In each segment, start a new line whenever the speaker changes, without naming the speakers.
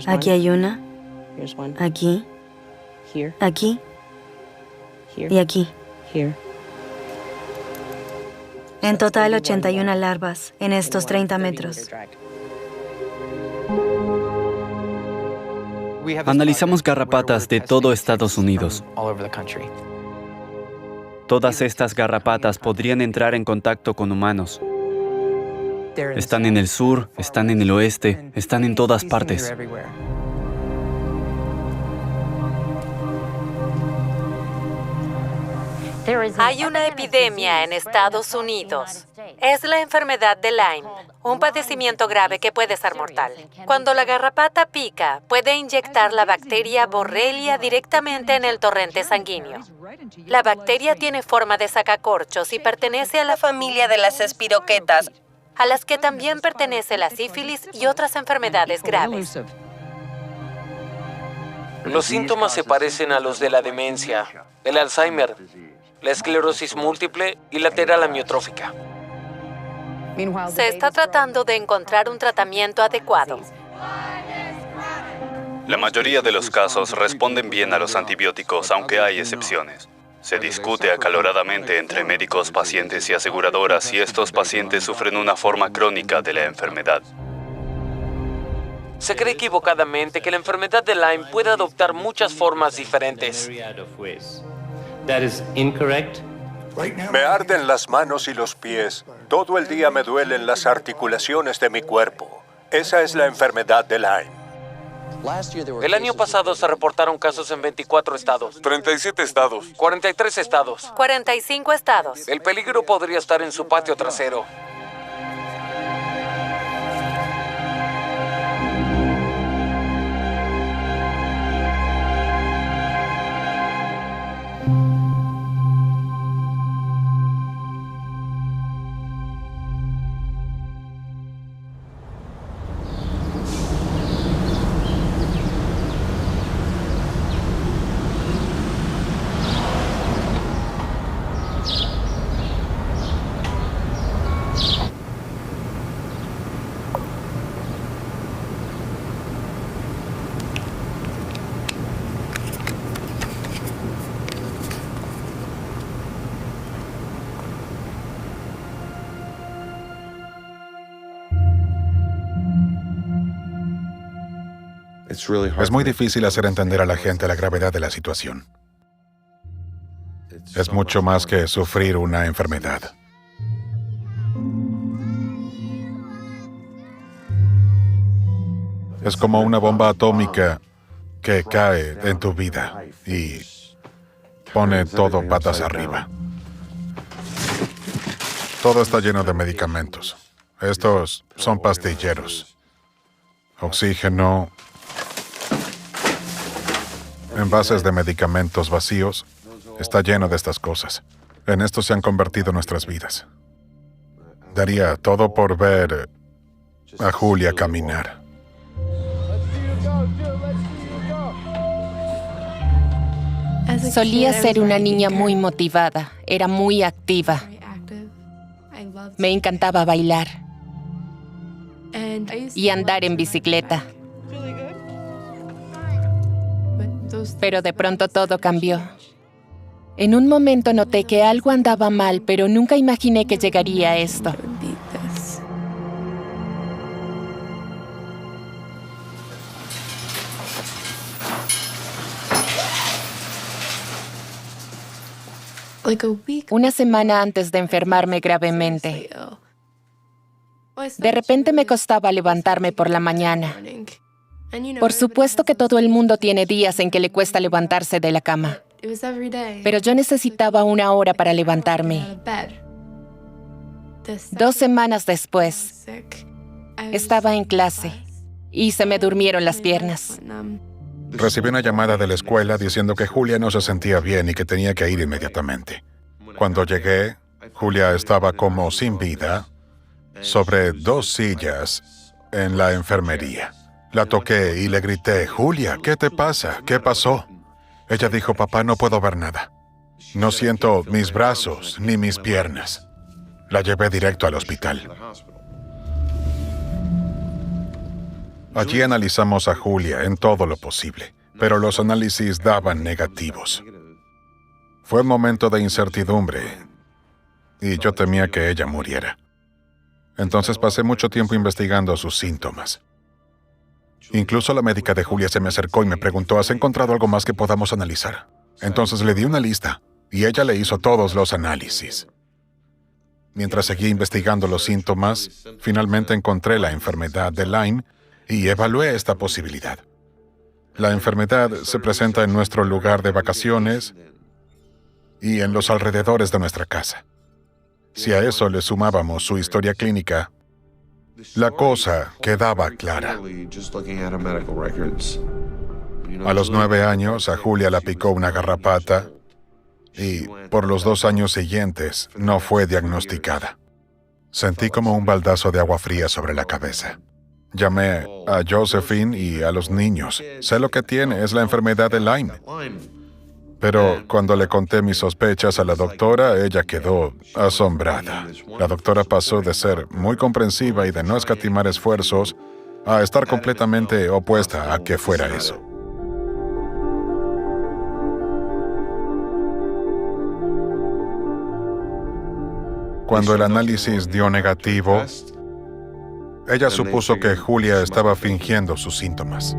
Aquí hay una. Aquí. Aquí. Y aquí. En total, 81 larvas en estos 30 metros.
Analizamos garrapatas de todo Estados Unidos. Todas estas garrapatas podrían entrar en contacto con humanos. Están en el sur, están en el oeste, están en todas partes.
Hay una epidemia en Estados Unidos. Es la enfermedad de Lyme, un padecimiento grave que puede ser mortal. Cuando la garrapata pica, puede inyectar la bacteria Borrelia directamente en el torrente sanguíneo. La bacteria tiene forma de sacacorchos y pertenece a la familia de las espiroquetas, a las que también pertenece la sífilis y otras enfermedades graves.
Los síntomas se parecen a los de la demencia, el Alzheimer, la esclerosis múltiple y lateral amiotrófica.
Se está tratando de encontrar un tratamiento adecuado.
La mayoría de los casos responden bien a los antibióticos, aunque hay excepciones. Se discute acaloradamente entre médicos, pacientes y aseguradoras si estos pacientes sufren una forma crónica de la enfermedad.
Se cree equivocadamente que la enfermedad de Lyme puede adoptar muchas formas diferentes.
Me arden las manos y los pies. Todo el día me duelen las articulaciones de mi cuerpo. Esa es la enfermedad de Lyme.
El año pasado se reportaron casos en 24 estados.
37 estados.
43 estados.
45 estados.
El peligro podría estar en su patio trasero.
Es muy difícil hacer entender a la gente la gravedad de la situación. Es mucho más que sufrir una enfermedad. Es como una bomba atómica que cae en tu vida y pone todo patas arriba. Todo está lleno de medicamentos. Estos son pastilleros. Oxígeno, envases de medicamentos vacíos. Está lleno de estas cosas. En esto se han convertido nuestras vidas. Daría todo por ver a Julia caminar.
Solía ser una niña muy motivada. Era muy activa. Me encantaba bailar y andar en bicicleta. Pero de pronto todo cambió. En un momento noté que algo andaba mal, pero nunca imaginé que llegaría a esto. Una semana antes de enfermarme gravemente, de repente me costaba levantarme por la mañana. Por supuesto que todo el mundo tiene días en que le cuesta levantarse de la cama. Pero yo necesitaba 1 hora para levantarme. 2 semanas después, estaba en clase y se me durmieron las piernas.
Recibí una llamada de la escuela diciendo que Julia no se sentía bien y que tenía que ir inmediatamente. Cuando llegué, Julia estaba como sin vida, sobre 2 sillas en la enfermería. La toqué y le grité, «Julia, ¿qué te pasa? ¿Qué pasó?» Ella dijo, «Papá, no puedo ver nada. No siento mis brazos ni mis piernas». La llevé directo al hospital. Allí analizamos a Julia en todo lo posible, pero los análisis daban negativos. Fue un momento de incertidumbre y yo temía que ella muriera. Entonces pasé mucho tiempo investigando sus síntomas. Incluso la médica de Julia se me acercó y me preguntó, ¿has encontrado algo más que podamos analizar? Entonces le di una lista y ella le hizo todos los análisis. Mientras seguía investigando los síntomas, finalmente encontré la enfermedad de Lyme y evalué esta posibilidad. La enfermedad se presenta en nuestro lugar de vacaciones y en los alrededores de nuestra casa. Si a eso le sumábamos su historia clínica, la cosa quedaba clara. A los 9 años, a Julia la picó una garrapata y por los 2 años siguientes no fue diagnosticada. Sentí como un baldazo de agua fría sobre la cabeza. Llamé a Josephine y a los niños. Sé lo que tiene, es la enfermedad de Lyme. Pero cuando le conté mis sospechas a la doctora, ella quedó asombrada. La doctora pasó de ser muy comprensiva y de no escatimar esfuerzos a estar completamente opuesta a que fuera eso. Cuando el análisis dio negativo, ella supuso que Julia estaba fingiendo sus síntomas.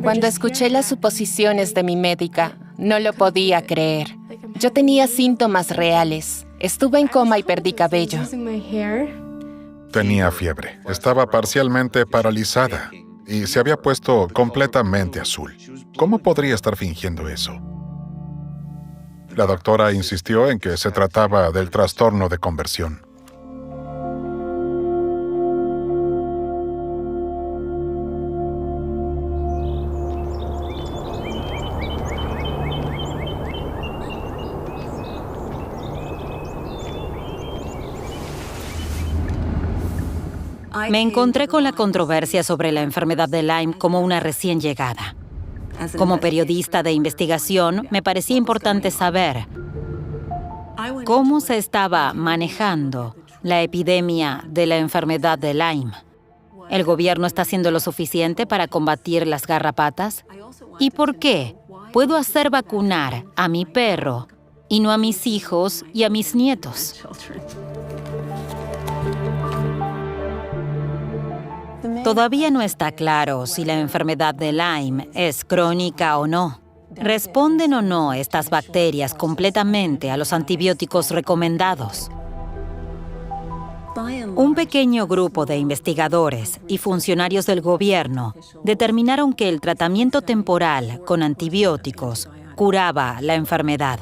Cuando escuché las suposiciones de mi médica, no lo podía creer. Yo tenía síntomas reales. Estuve en coma y perdí cabello.
Tenía fiebre, estaba parcialmente paralizada y se había puesto completamente azul. ¿Cómo podría estar fingiendo eso? La doctora insistió en que se trataba del trastorno de conversión.
Me encontré con la controversia sobre la enfermedad de Lyme como una recién llegada. Como periodista de investigación, me parecía importante saber cómo se estaba manejando la epidemia de la enfermedad de Lyme. ¿El gobierno está haciendo lo suficiente para combatir las garrapatas? ¿Y por qué puedo hacer vacunar a mi perro y no a mis hijos y a mis nietos? Todavía no está claro si la enfermedad de Lyme es crónica o no. ¿Responden o no estas bacterias completamente a los antibióticos recomendados? Un pequeño grupo de investigadores y funcionarios del gobierno determinaron que el tratamiento temporal con antibióticos curaba la enfermedad.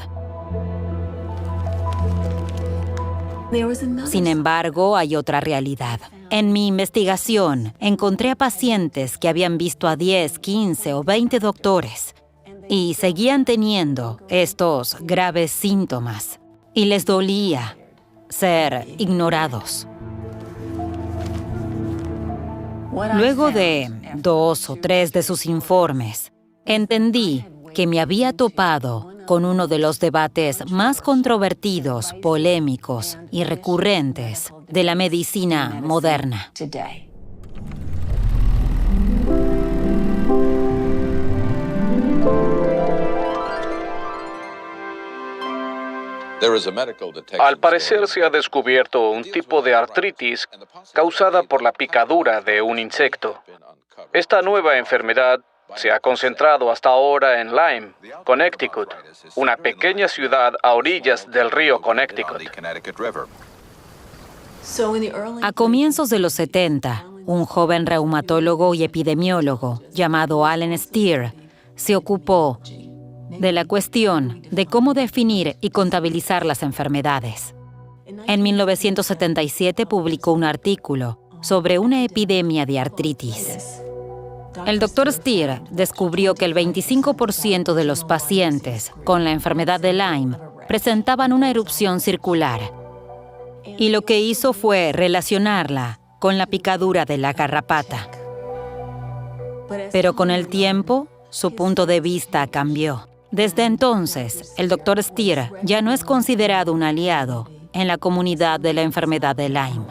Sin embargo, hay otra realidad. En mi investigación, encontré a pacientes que habían visto a 10, 15 o 20 doctores y seguían teniendo estos graves síntomas y les dolía ser ignorados. Luego de 2 o 3 de sus informes, entendí que me había topado con uno de los debates más controvertidos, polémicos y recurrentes de la medicina moderna.
Al parecer se ha descubierto un tipo de artritis causada por la picadura de un insecto. Esta nueva enfermedad se ha concentrado hasta ahora en Lyme, Connecticut, una pequeña ciudad a orillas del río Connecticut.
A comienzos de los 70, un joven reumatólogo y epidemiólogo llamado Alan Steer se ocupó de la cuestión de cómo definir y contabilizar las enfermedades. En 1977 publicó un artículo sobre una epidemia de artritis. El Dr. Steer descubrió que el 25% de los pacientes con la enfermedad de Lyme presentaban una erupción circular. Y lo que hizo fue relacionarla con la picadura de la garrapata. Pero con el tiempo, su punto de vista cambió. Desde entonces, el Dr. Steer ya no es considerado un aliado en la comunidad de la enfermedad de Lyme.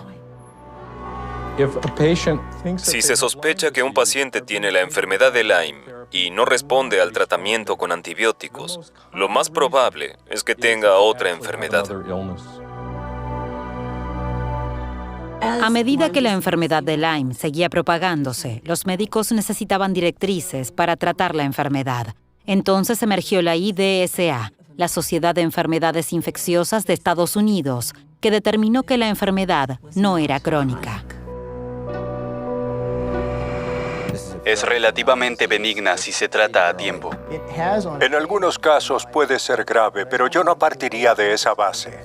Si se sospecha que un paciente tiene la enfermedad de Lyme y no responde al tratamiento con antibióticos, lo más probable es que tenga otra enfermedad.
A medida que la enfermedad de Lyme seguía propagándose, los médicos necesitaban directrices para tratar la enfermedad. Entonces emergió la IDSA, la Sociedad de Enfermedades Infecciosas de Estados Unidos, que determinó que la enfermedad no era crónica.
Es relativamente benigna si se trata a tiempo.
En algunos casos puede ser grave, pero yo no partiría de esa base.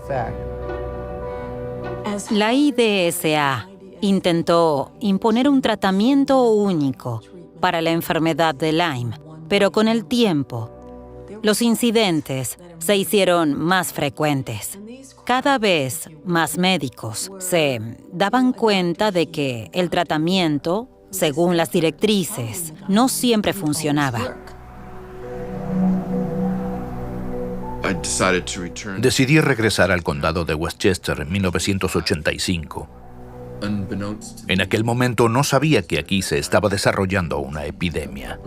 La IDSA intentó imponer un tratamiento único para la enfermedad de Lyme, pero con el tiempo, los incidentes se hicieron más frecuentes. Cada vez más médicos se daban cuenta de que el tratamiento, según las directrices, no siempre funcionaba.
Decidí regresar al condado de Westchester en 1985. En aquel momento no sabía que aquí se estaba desarrollando una epidemia.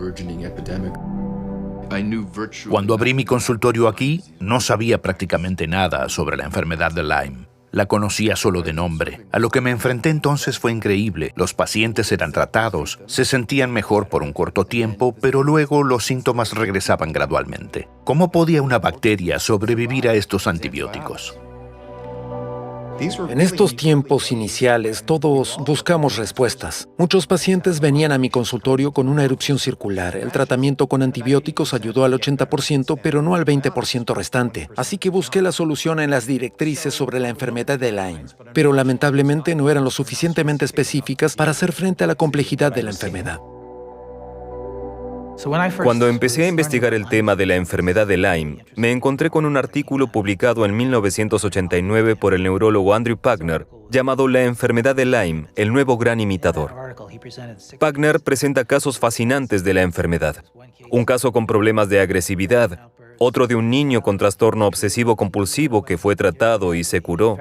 Cuando abrí mi consultorio aquí, no sabía prácticamente nada sobre la enfermedad de Lyme. La conocía solo de nombre. A lo que me enfrenté entonces fue increíble. Los pacientes eran tratados, se sentían mejor por un corto tiempo, pero luego los síntomas regresaban gradualmente. ¿Cómo podía una bacteria sobrevivir a estos antibióticos?
En estos tiempos iniciales, todos buscamos respuestas. Muchos pacientes venían a mi consultorio con una erupción circular. El tratamiento con antibióticos ayudó al 80%, pero no al 20% restante. Así que busqué la solución en las directrices sobre la enfermedad de Lyme. Pero lamentablemente no eran lo suficientemente específicas para hacer frente a la complejidad de la enfermedad.
Cuando empecé a investigar el tema de la enfermedad de Lyme, me encontré con un artículo publicado en 1989 por el neurólogo Andrew Pagner llamado La enfermedad de Lyme, el nuevo gran imitador. Pagner presenta casos fascinantes de la enfermedad. Un caso con problemas de agresividad, otro de un niño con trastorno obsesivo-compulsivo que fue tratado y se curó.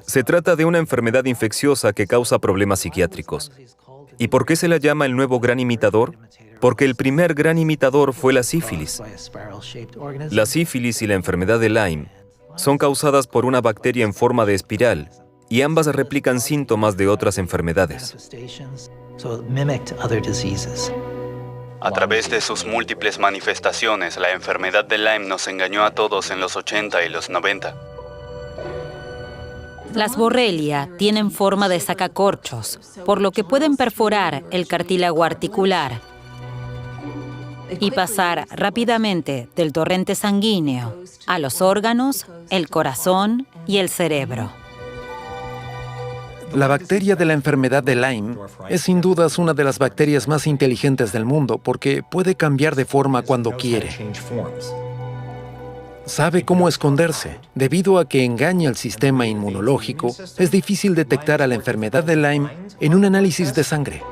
Se trata de una enfermedad infecciosa que causa problemas psiquiátricos. ¿Y por qué se la llama el nuevo gran imitador? Porque el primer gran imitador fue la sífilis. La sífilis y la enfermedad de Lyme son causadas por una bacteria en forma de espiral y ambas replican síntomas de otras enfermedades.
A través de sus múltiples manifestaciones, la enfermedad de Lyme nos engañó a todos en los 80 y los 90.
Las Borrelia tienen forma de sacacorchos, por lo que pueden perforar el cartílago articular y pasar rápidamente del torrente sanguíneo a los órganos, el corazón y el cerebro.
La bacteria de la enfermedad de Lyme es sin dudas una de las bacterias más inteligentes del mundo porque puede cambiar de forma cuando quiere. Sabe cómo esconderse. Debido a que engaña al sistema inmunológico, es difícil detectar a la enfermedad de Lyme en un análisis de sangre.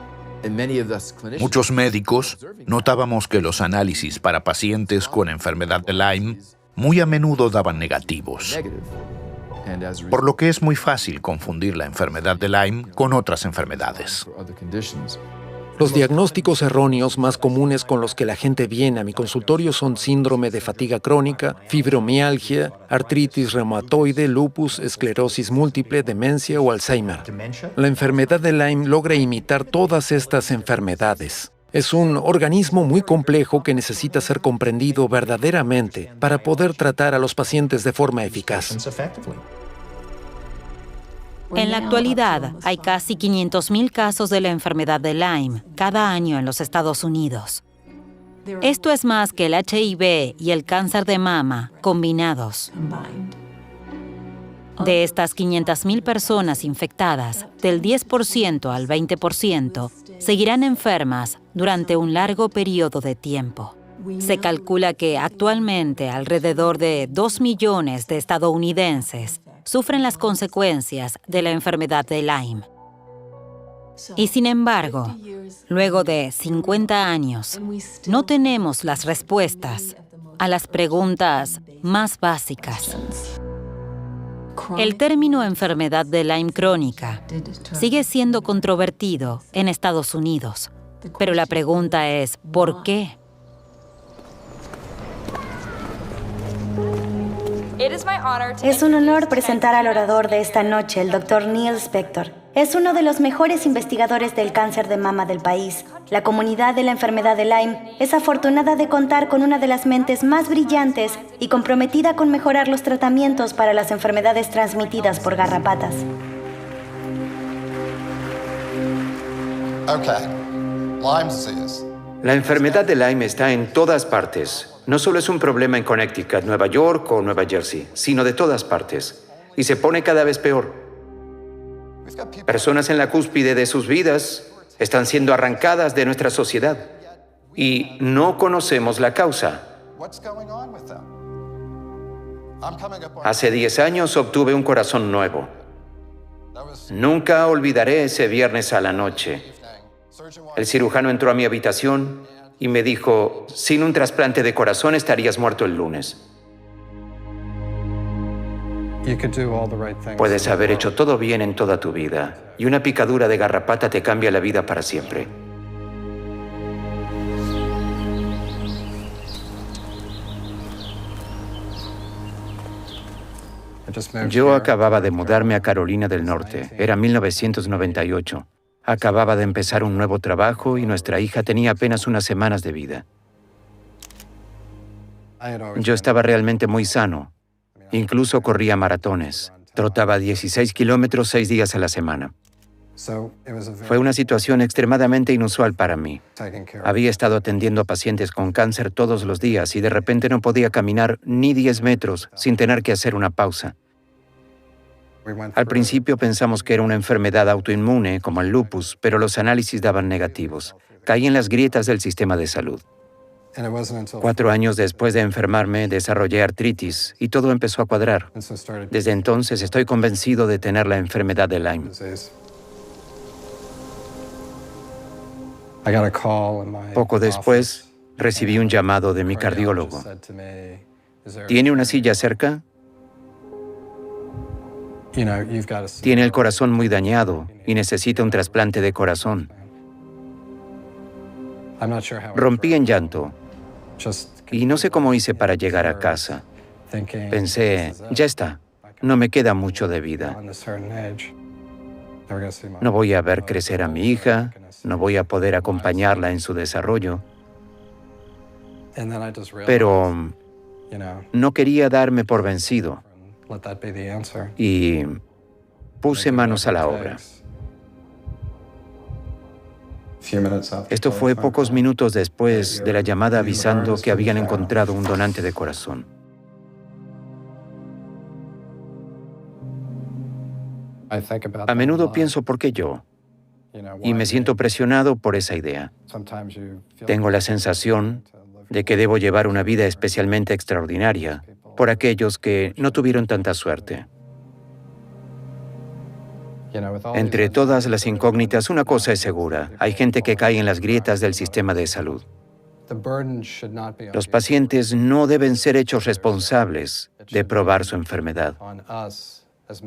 Muchos médicos notábamos que los análisis para pacientes con enfermedad de Lyme muy a menudo daban negativos, por lo que es muy fácil confundir la enfermedad de Lyme con otras enfermedades.
Los diagnósticos erróneos más comunes con los que la gente viene a mi consultorio son síndrome de fatiga crónica, fibromialgia, artritis reumatoide, lupus, esclerosis múltiple, demencia o Alzheimer. La enfermedad de Lyme logra imitar todas estas enfermedades. Es un organismo muy complejo que necesita ser comprendido verdaderamente para poder tratar a los pacientes de forma eficaz.
En la actualidad, hay casi 500,000 casos de la enfermedad de Lyme cada año en los Estados Unidos. Esto es más que el HIV y el cáncer de mama combinados. De estas 500,000 personas infectadas, del 10% al 20% seguirán enfermas durante un largo periodo de tiempo. Se calcula que actualmente alrededor de 2 millones de estadounidenses sufren las consecuencias de la enfermedad de Lyme. Y sin embargo, luego de 50 años, no tenemos las respuestas a las preguntas más básicas. El término enfermedad de Lyme crónica sigue siendo controvertido en Estados Unidos, pero la pregunta es, ¿por qué?
Es un honor presentar al orador de esta noche, el Dr. Neil Spector. Es uno de los mejores investigadores del cáncer de mama del país. La comunidad de la enfermedad de Lyme es afortunada de contar con una de las mentes más brillantes y comprometida con mejorar los tratamientos para las enfermedades transmitidas por garrapatas.
La enfermedad de Lyme está en todas partes. No solo es un problema en Connecticut, Nueva York o Nueva Jersey, sino de todas partes. Y se pone cada vez peor. Personas en la cúspide de sus vidas están siendo arrancadas de nuestra sociedad y no conocemos la causa. Hace 10 años obtuve un corazón nuevo. Nunca olvidaré ese viernes a la noche. El cirujano entró a mi habitación y me dijo, sin un trasplante de corazón estarías muerto el lunes. Puedes haber hecho todo bien en toda tu vida, y una picadura de garrapata te cambia la vida para siempre. Yo acababa de mudarme a Carolina del Norte. Era 1998. Acababa de empezar un nuevo trabajo y nuestra hija tenía apenas unas semanas de vida. Yo estaba realmente muy sano. Incluso corría maratones. Trotaba 16 kilómetros 6 días a la semana. Fue una situación extremadamente inusual para mí. Había estado atendiendo a pacientes con cáncer todos los días y de repente no podía caminar ni 10 metros sin tener que hacer una pausa. Al principio pensamos que era una enfermedad autoinmune, como el lupus, pero los análisis daban negativos. Caí en las grietas del sistema de salud. 4 años después de enfermarme, desarrollé artritis y todo empezó a cuadrar. Desde entonces estoy convencido de tener la enfermedad de Lyme. Poco después, recibí un llamado de mi cardiólogo. ¿Tiene una silla cerca? Tiene el corazón muy dañado y necesita un trasplante de corazón. Rompí en llanto y no sé cómo hice para llegar a casa. Pensé, ya está, no me queda mucho de vida. No voy a ver crecer a mi hija, no voy a poder acompañarla en su desarrollo. Pero no quería darme por vencido y puse manos a la obra. Esto fue pocos minutos después de la llamada avisando que habían encontrado un donante de corazón. A menudo pienso ¿por qué yo? Y me siento presionado por esa idea. Tengo la sensación de que debo llevar una vida especialmente extraordinaria por aquellos que no tuvieron tanta suerte. Entre todas las incógnitas, una cosa es segura. Hay gente que cae en las grietas del sistema de salud. Los pacientes no deben ser hechos responsables de probar su enfermedad.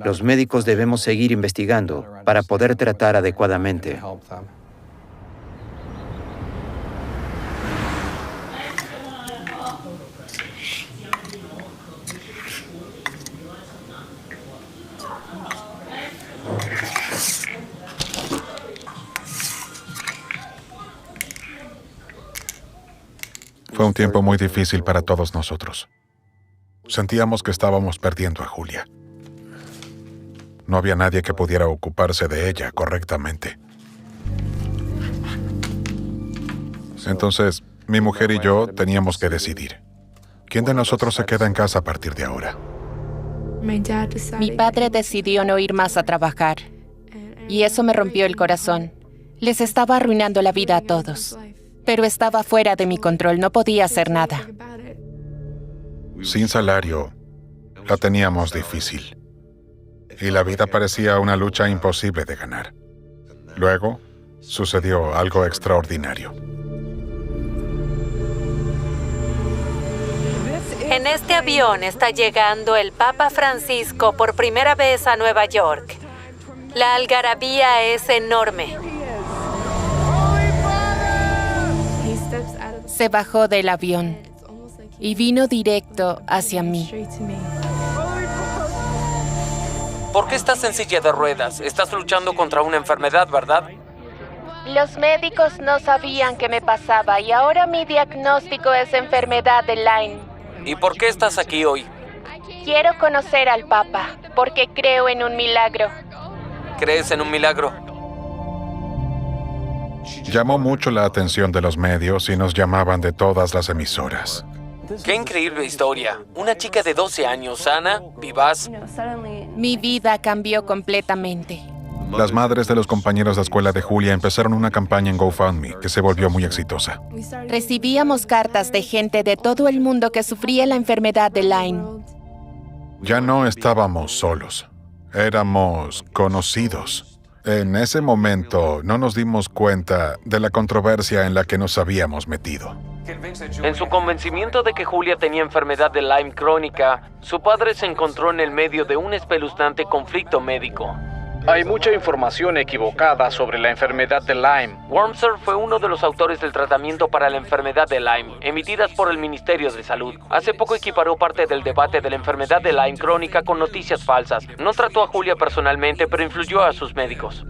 Los médicos debemos seguir investigando para poder tratar adecuadamente.
Fue un tiempo muy difícil para todos nosotros. Sentíamos que estábamos perdiendo a Julia. No había nadie que pudiera ocuparse de ella correctamente. Entonces, mi mujer y yo teníamos que decidir. ¿Quién de nosotros se queda en casa a partir de ahora?
Mi padre decidió no ir más a trabajar. Y eso me rompió el corazón. Les estaba arruinando la vida a todos. Pero estaba fuera de mi control, no podía hacer nada.
Sin salario, la teníamos difícil. Y la vida parecía una lucha imposible de ganar. Luego, sucedió algo extraordinario.
En este avión está llegando el Papa Francisco por primera vez a Nueva York. La algarabía es enorme.
Se bajó del avión y vino directo hacia mí.
¿Por qué estás en silla de ruedas? Estás luchando contra una enfermedad, ¿verdad?
Los médicos no sabían qué me pasaba y ahora mi diagnóstico es enfermedad de Lyme.
¿Y por qué estás aquí hoy?
Quiero conocer al Papa porque creo en un milagro.
¿Crees en un milagro?
Llamó mucho la atención de los medios y nos llamaban de todas las emisoras.
¡Qué increíble historia! Una chica de 12 años, sana, vivaz.
Mi vida cambió completamente.
Las madres de los compañeros de escuela de Julia empezaron una campaña en GoFundMe que se volvió muy exitosa.
Recibíamos cartas de gente de todo el mundo que sufría la enfermedad de Lyme.
Ya no estábamos solos, éramos conocidos. En ese momento no nos dimos cuenta de la controversia en la que nos habíamos metido.
En su convencimiento de que Julia tenía enfermedad de Lyme crónica, su padre se encontró en el medio de un espeluznante conflicto médico.
Hay mucha información equivocada sobre la enfermedad de Lyme.
Wormser fue uno de los autores del tratamiento para la enfermedad de Lyme, emitidas por el Ministerio de Salud. Hace poco equiparó parte del debate de la enfermedad de Lyme crónica con noticias falsas. No trató a Julia personalmente, pero influyó a sus médicos.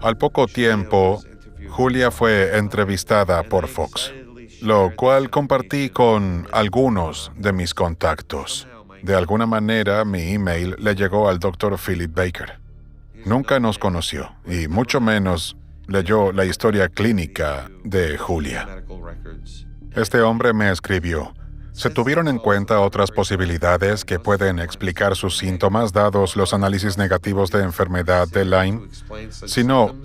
Al poco tiempo, Julia fue entrevistada por Fox, lo cual compartí con algunos de mis contactos. De alguna manera, mi email le llegó al Dr. Philip Baker. Nunca nos conoció, y mucho menos leyó la historia clínica de Julia. Este hombre me escribió: ¿se tuvieron en cuenta otras posibilidades que pueden explicar sus síntomas dados los análisis negativos de enfermedad de Lyme? Si no,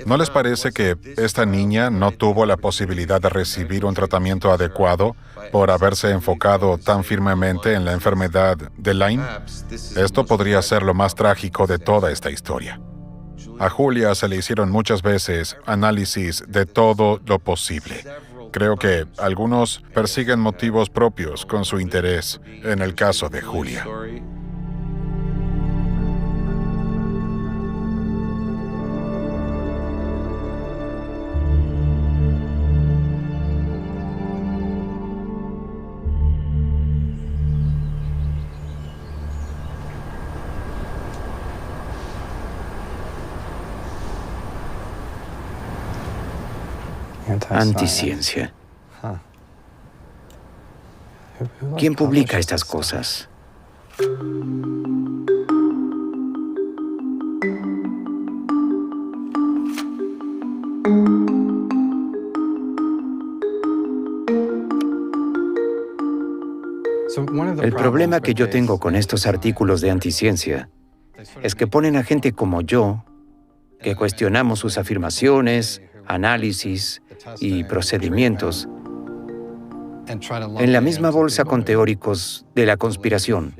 ¿no les parece que esta niña no tuvo la posibilidad de recibir un tratamiento adecuado por haberse enfocado tan firmemente en la enfermedad de Lyme? Esto podría ser lo más trágico de toda esta historia. A Julia se le hicieron muchas veces análisis de todo lo posible. Creo que algunos persiguen motivos propios con su interés en el caso de Julia.
Anticiencia. ¿Quién publica estas cosas? El problema que yo tengo con estos artículos de anticiencia es que ponen a gente como yo, que cuestionamos sus afirmaciones, análisis y procedimientos, en la misma bolsa con teóricos de la conspiración,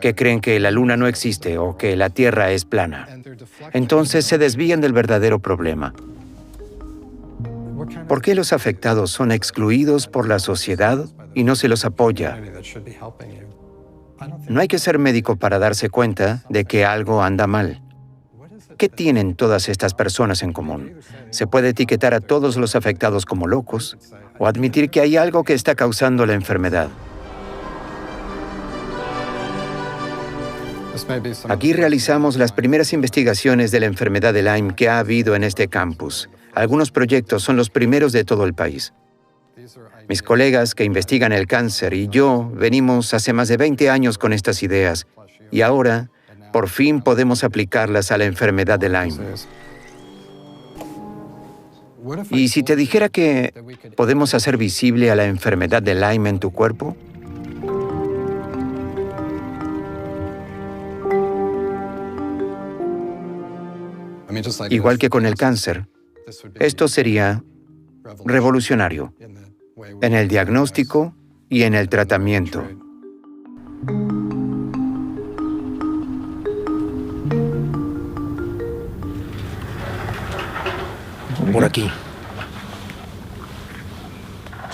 que creen que la Luna no existe o que la Tierra es plana. Entonces se desvían del verdadero problema. ¿Por qué los afectados son excluidos por la sociedad y no se los apoya? No hay que ser médico para darse cuenta de que algo anda mal. ¿Qué tienen todas estas personas en común? Se puede etiquetar a todos los afectados como locos o admitir que hay algo que está causando la enfermedad. Aquí realizamos las primeras investigaciones de la enfermedad de Lyme que ha habido en este campus. Algunos proyectos son los primeros de todo el país. Mis colegas que investigan el cáncer y yo venimos hace más de 20 años con estas ideas y ahora, por fin podemos aplicarlas a la enfermedad de Lyme. ¿Y si te dijera que podemos hacer visible a la enfermedad de Lyme en tu cuerpo? Igual que con el cáncer, esto sería revolucionario en el diagnóstico y en el tratamiento.
Por aquí.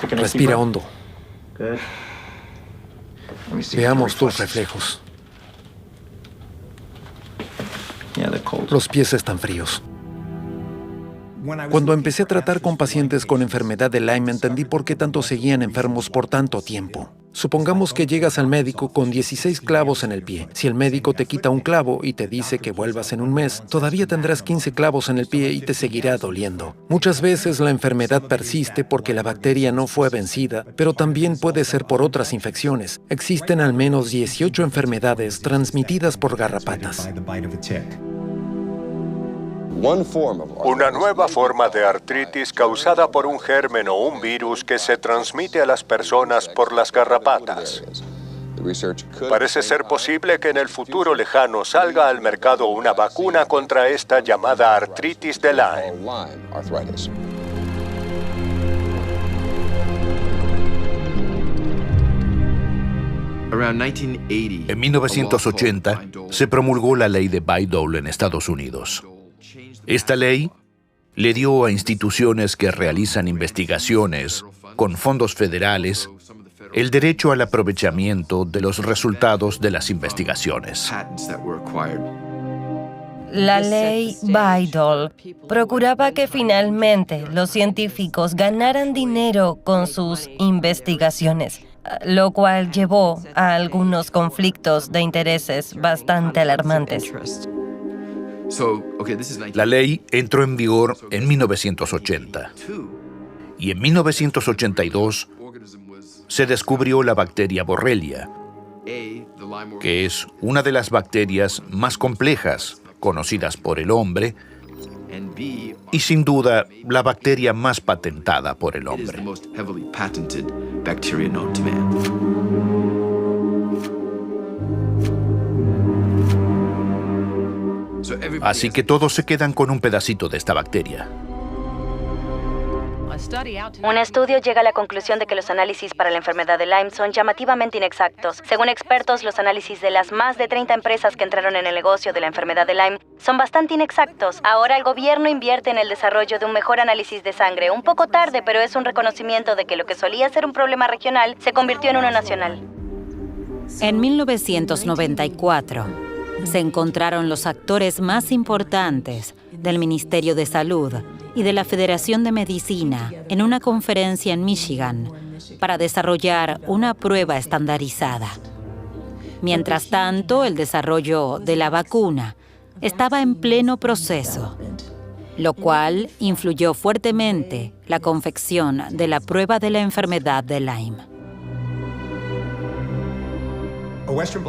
Respira hondo. Veamos tus reflejos. Los pies están fríos. Cuando empecé a tratar con pacientes con enfermedad de Lyme, entendí por qué tantos seguían enfermos por tanto tiempo. Supongamos que llegas al médico con 16 clavos en el pie. Si el médico te quita un clavo y te dice que vuelvas en un mes, todavía tendrás 15 clavos en el pie y te seguirá doliendo. Muchas veces la enfermedad persiste porque la bacteria no fue vencida, pero también puede ser por otras infecciones. Existen al menos 18 enfermedades transmitidas por garrapatas.
Una nueva forma de artritis causada por un germen o un virus que se transmite a las personas por las garrapatas. Parece ser posible que en el futuro lejano salga al mercado una vacuna contra esta llamada artritis de Lyme.
En 1980 se promulgó la ley de Bayh-Dole en Estados Unidos. Esta ley le dio a instituciones que realizan investigaciones con fondos federales el derecho al aprovechamiento de los resultados de las investigaciones.
La ley Bayh-Dole procuraba que finalmente los científicos ganaran dinero con sus investigaciones, lo cual llevó a algunos conflictos de intereses bastante alarmantes.
La ley entró en vigor en 1980 y en 1982 se descubrió la bacteria Borrelia, que es una de las bacterias más complejas conocidas por el hombre y sin duda la bacteria más patentada por el hombre. Así que todos se quedan con un pedacito de esta bacteria.
Un estudio llega a la conclusión de que los análisis para la enfermedad de Lyme son llamativamente inexactos. Según expertos, los análisis de las más de 30 empresas que entraron en el negocio de la enfermedad de Lyme son bastante inexactos. Ahora el gobierno invierte en el desarrollo de un mejor análisis de sangre. Un poco tarde, pero es un reconocimiento de que lo que solía ser un problema regional se convirtió en uno nacional.
En 1994, se encontraron los actores más importantes del Ministerio de Salud y de la Federación de Medicina en una conferencia en Michigan para desarrollar una prueba estandarizada. Mientras tanto, el desarrollo de la vacuna estaba en pleno proceso, lo cual influyó fuertemente la confección de la prueba de la enfermedad de Lyme.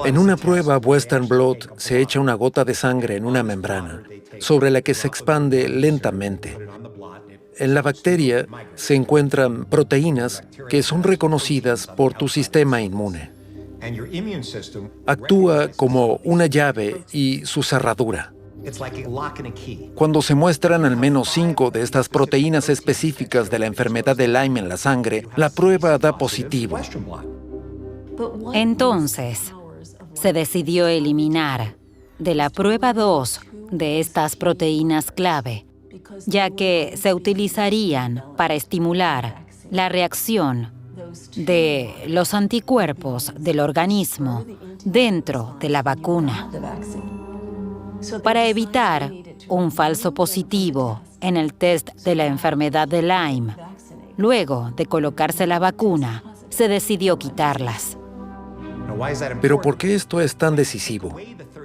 En una prueba Western Blot se echa una gota de sangre en una membrana, sobre la que se expande lentamente. En la bacteria se encuentran proteínas que son reconocidas por tu sistema inmune. Actúa como una llave y su cerradura. Cuando se muestran al menos 5 de estas proteínas específicas de la enfermedad de Lyme en la sangre, la prueba da positivo.
Entonces, se decidió eliminar de la prueba 2 de estas proteínas clave, ya que se utilizarían para estimular la reacción de los anticuerpos del organismo dentro de la vacuna. Para evitar un falso positivo en el test de la enfermedad de Lyme, luego de colocarse la vacuna, se decidió quitarlas.
Pero ¿por qué esto es tan decisivo?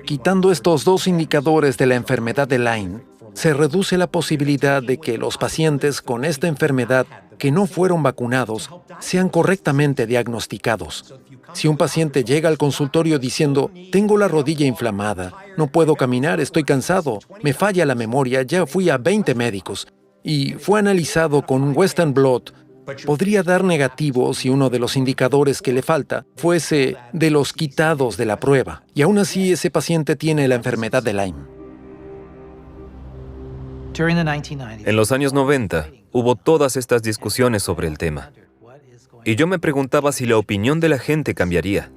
Quitando estos 2 indicadores de la enfermedad de Lyme, se reduce la posibilidad de que los pacientes con esta enfermedad que no fueron vacunados sean correctamente diagnosticados. Si un paciente llega al consultorio diciendo, tengo la rodilla inflamada, no puedo caminar, estoy cansado, me falla la memoria, ya fui a 20 médicos, y fue analizado con un Western Blot, podría dar negativo si uno de los indicadores que le falta fuese de los quitados de la prueba, y aún así ese paciente tiene la enfermedad de Lyme.
En los años 90, hubo todas estas discusiones sobre el tema. Y yo me preguntaba si la opinión de la gente cambiaría.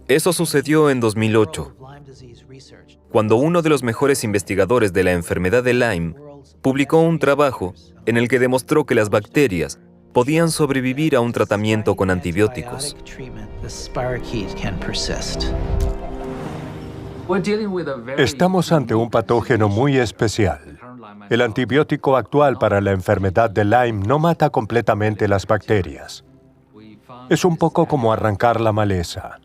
Eso sucedió en 2008, cuando uno de los mejores investigadores de la enfermedad de Lyme publicó un trabajo en el que demostró que las bacterias podían sobrevivir a un tratamiento con antibióticos.
Estamos ante un patógeno muy especial. El antibiótico actual para la enfermedad de Lyme no mata completamente las bacterias. Es un poco como arrancar la maleza.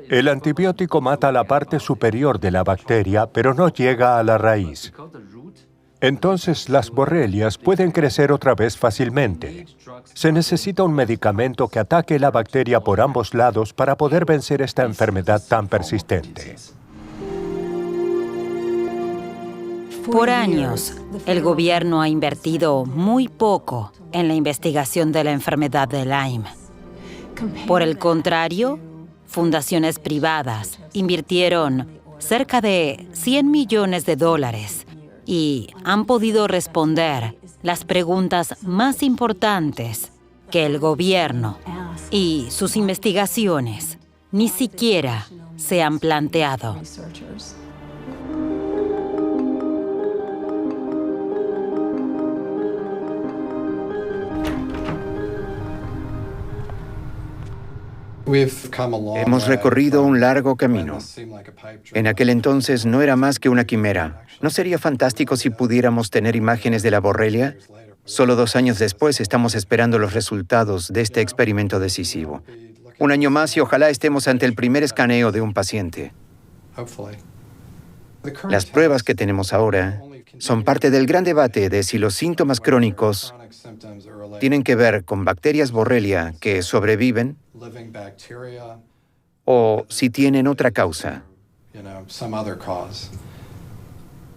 El antibiótico mata la parte superior de la bacteria, pero no llega a la raíz. Entonces, las borrelias pueden crecer otra vez fácilmente. Se necesita un medicamento que ataque la bacteria por ambos lados para poder vencer esta enfermedad tan persistente.
Por años, el gobierno ha invertido muy poco en la investigación de la enfermedad de Lyme. Por el contrario, fundaciones privadas invirtieron cerca de $100 millones y han podido responder las preguntas más importantes que el gobierno y sus investigaciones ni siquiera se han planteado.
Hemos recorrido un largo camino. En aquel entonces no era más que una quimera. ¿No sería fantástico si pudiéramos tener imágenes de la borrelia? Solo 2 años después estamos esperando los resultados de este experimento decisivo. 1 año más y ojalá estemos ante el primer escaneo de un paciente. Las pruebas que tenemos ahora son parte del gran debate de si los síntomas crónicos tienen que ver con bacterias borrelia que sobreviven o si tienen otra causa.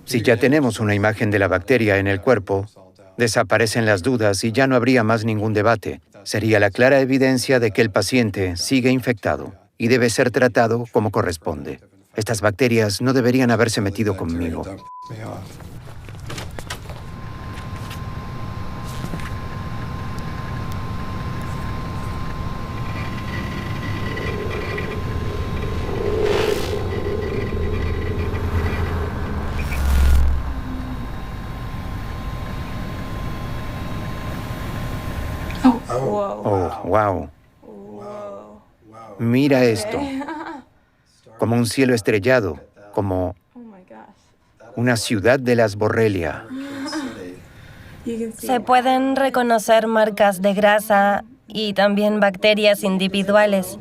Si ya tenemos una imagen de la bacteria en el cuerpo, desaparecen las dudas y ya no habría más ningún debate. Sería la clara evidencia de que el paciente sigue infectado y debe ser tratado como corresponde. Estas bacterias no deberían haberse metido conmigo. Oh, wow. Mira esto. Como un cielo estrellado, como una ciudad de las borrelia.
Se pueden reconocer marcas de grasa y también bacterias individuales.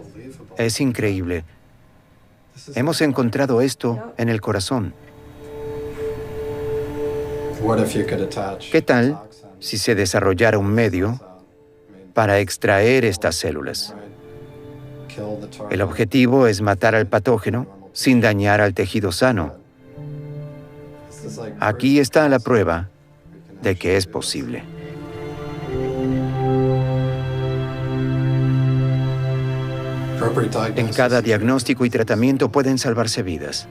Es increíble. Hemos encontrado esto en el corazón. ¿Qué tal si se desarrollara un medio para extraer estas células? El objetivo es matar al patógeno sin dañar al tejido sano. Aquí está la prueba de que es posible. En cada diagnóstico y tratamiento pueden salvarse vidas.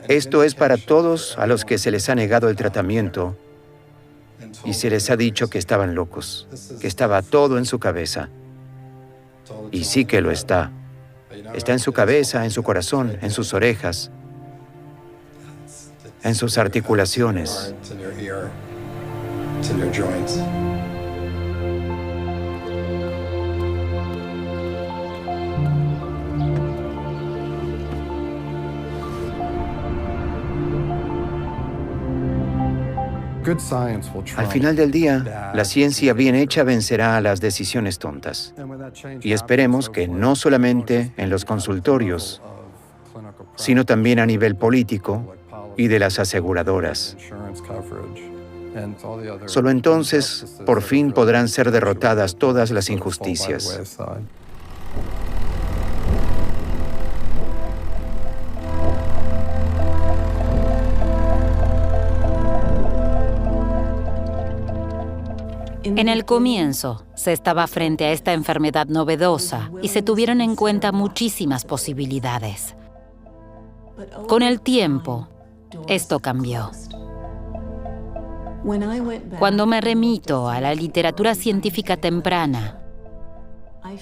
Esto es para todos a los que se les ha negado el tratamiento y se les ha dicho que estaban locos, que estaba todo en su cabeza. Y sí que lo está. Está en su cabeza, en su corazón, en sus orejas, en sus articulaciones. Al final del día, la ciencia bien hecha vencerá a las decisiones tontas. Y esperemos que no solamente en los consultorios, sino también a nivel político y de las aseguradoras. Solo entonces, por fin, podrán ser derrotadas todas las injusticias.
En el comienzo, se estaba frente a esta enfermedad novedosa y se tuvieron en cuenta muchísimas posibilidades. Con el tiempo, esto cambió. Cuando me remito a la literatura científica temprana,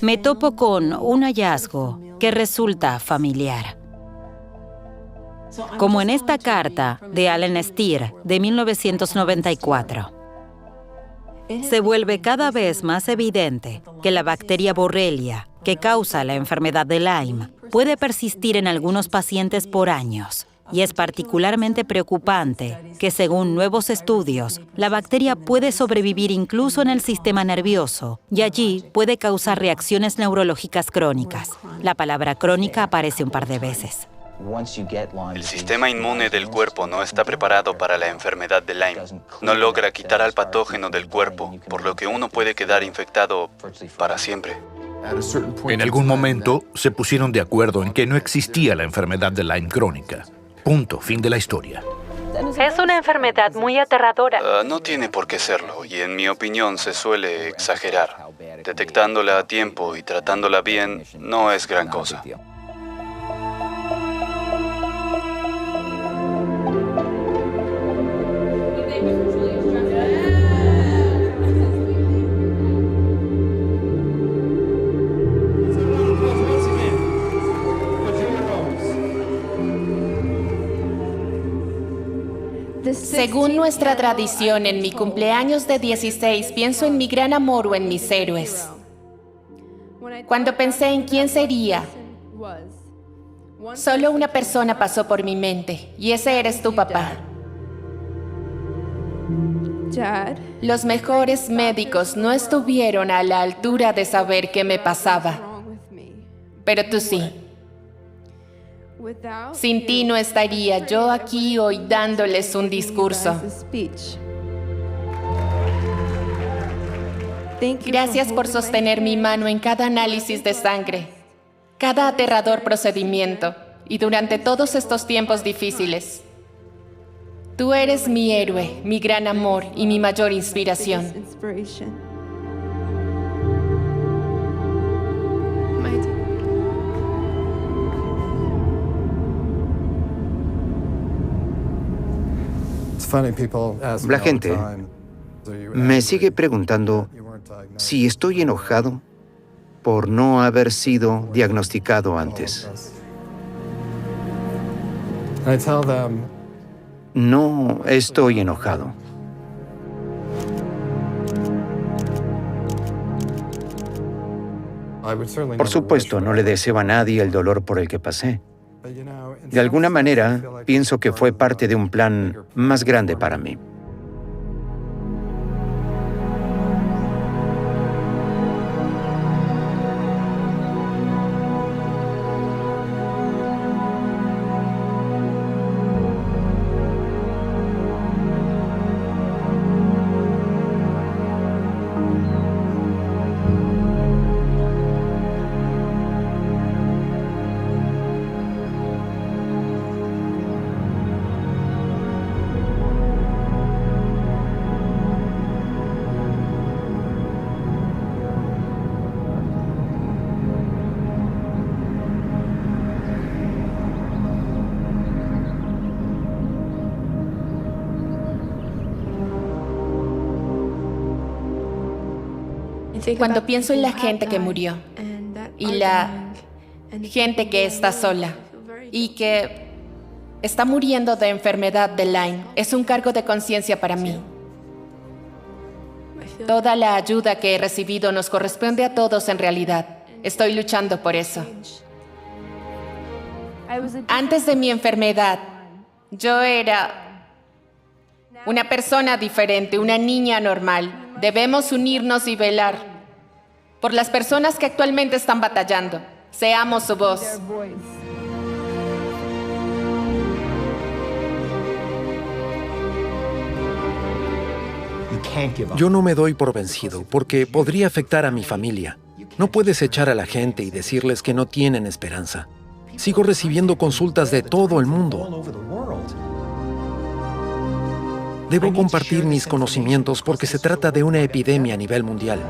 me topo con un hallazgo que resulta familiar. Como en esta carta de Allen Steere de 1994. se vuelve cada vez más evidente que la bacteria Borrelia, que causa la enfermedad de Lyme, puede persistir en algunos pacientes por años. Y es particularmente preocupante que, según nuevos estudios, la bacteria puede sobrevivir incluso en el sistema nervioso y allí puede causar reacciones neurológicas crónicas. La palabra crónica aparece un par de veces.
El sistema inmune del cuerpo no está preparado para la enfermedad de Lyme. No logra quitar al patógeno del cuerpo, por lo que uno puede quedar infectado para siempre.
En algún momento se pusieron de acuerdo en que no existía la enfermedad de Lyme crónica. Punto, fin de la historia.
Es una enfermedad muy aterradora.
No tiene por qué serlo, y en mi opinión se suele exagerar. Detectándola a tiempo y tratándola bien no es gran cosa.
Según nuestra tradición, en mi cumpleaños de 16 pienso en mi gran amor o en mis héroes. Cuando pensé en quién sería, solo una persona pasó por mi mente, y ese eres tu papá. Los mejores médicos no estuvieron a la altura de saber qué me pasaba, pero tú sí. Sin ti no estaría yo aquí hoy dándoles un discurso. Gracias por sostener mi mano en cada análisis de sangre, cada aterrador procedimiento y durante todos estos tiempos difíciles. Tú eres mi héroe, mi gran amor y mi mayor inspiración.
La gente me sigue preguntando si estoy enojado por no haber sido diagnosticado antes. No estoy enojado. Por supuesto, no le deseo a nadie el dolor por el que pasé. De alguna manera, pienso que fue parte de un plan más grande para mí.
Cuando pienso en la gente que murió y la gente que está sola y que está muriendo de enfermedad de Lyme, es un cargo de conciencia para mí. Toda la ayuda que he recibido nos corresponde a todos en realidad. Estoy luchando por eso. Antes de mi enfermedad, yo era una persona diferente, una niña normal. Debemos unirnos y velar por las personas que actualmente están batallando. Seamos su voz.
Yo no me doy por vencido, porque podría afectar a mi familia. No puedes echar a la gente y decirles que no tienen esperanza. Sigo recibiendo consultas de todo el mundo. Debo compartir mis conocimientos porque se trata de una epidemia a nivel mundial.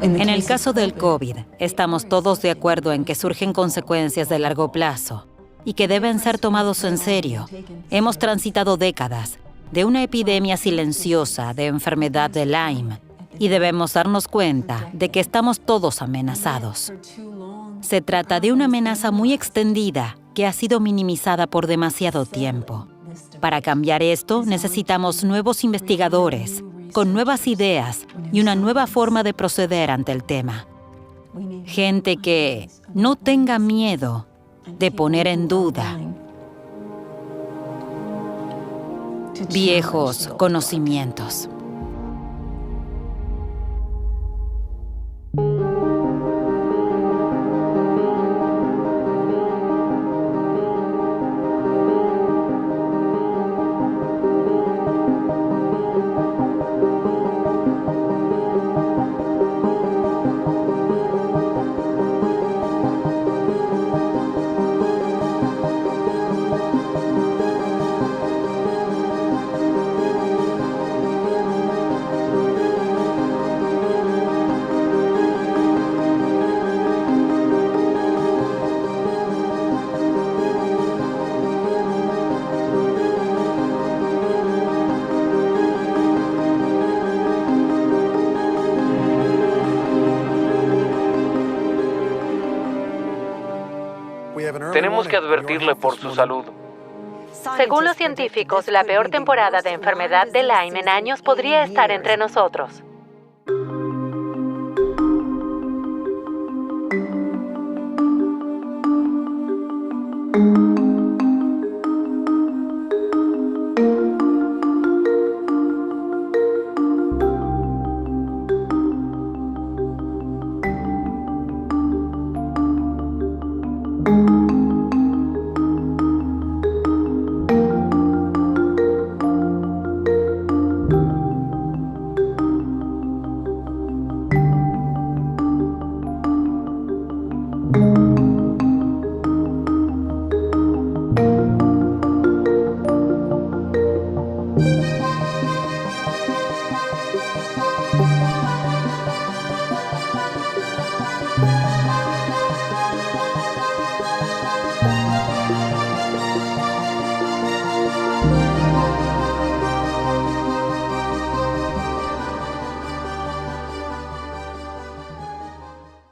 En el caso del COVID, estamos todos de acuerdo en que surgen consecuencias de largo plazo y que deben ser tomados en serio. Hemos transitado décadas de una epidemia silenciosa de enfermedad de Lyme y debemos darnos cuenta de que estamos todos amenazados. Se trata de una amenaza muy extendida que ha sido minimizada por demasiado tiempo. Para cambiar esto, necesitamos nuevos investigadores, con nuevas ideas y una nueva forma de proceder ante el tema. Gente que no tenga miedo de poner en duda viejos conocimientos.
Tenemos que advertirle por su salud.
Según los científicos, la peor temporada de enfermedad de Lyme en años podría estar entre nosotros.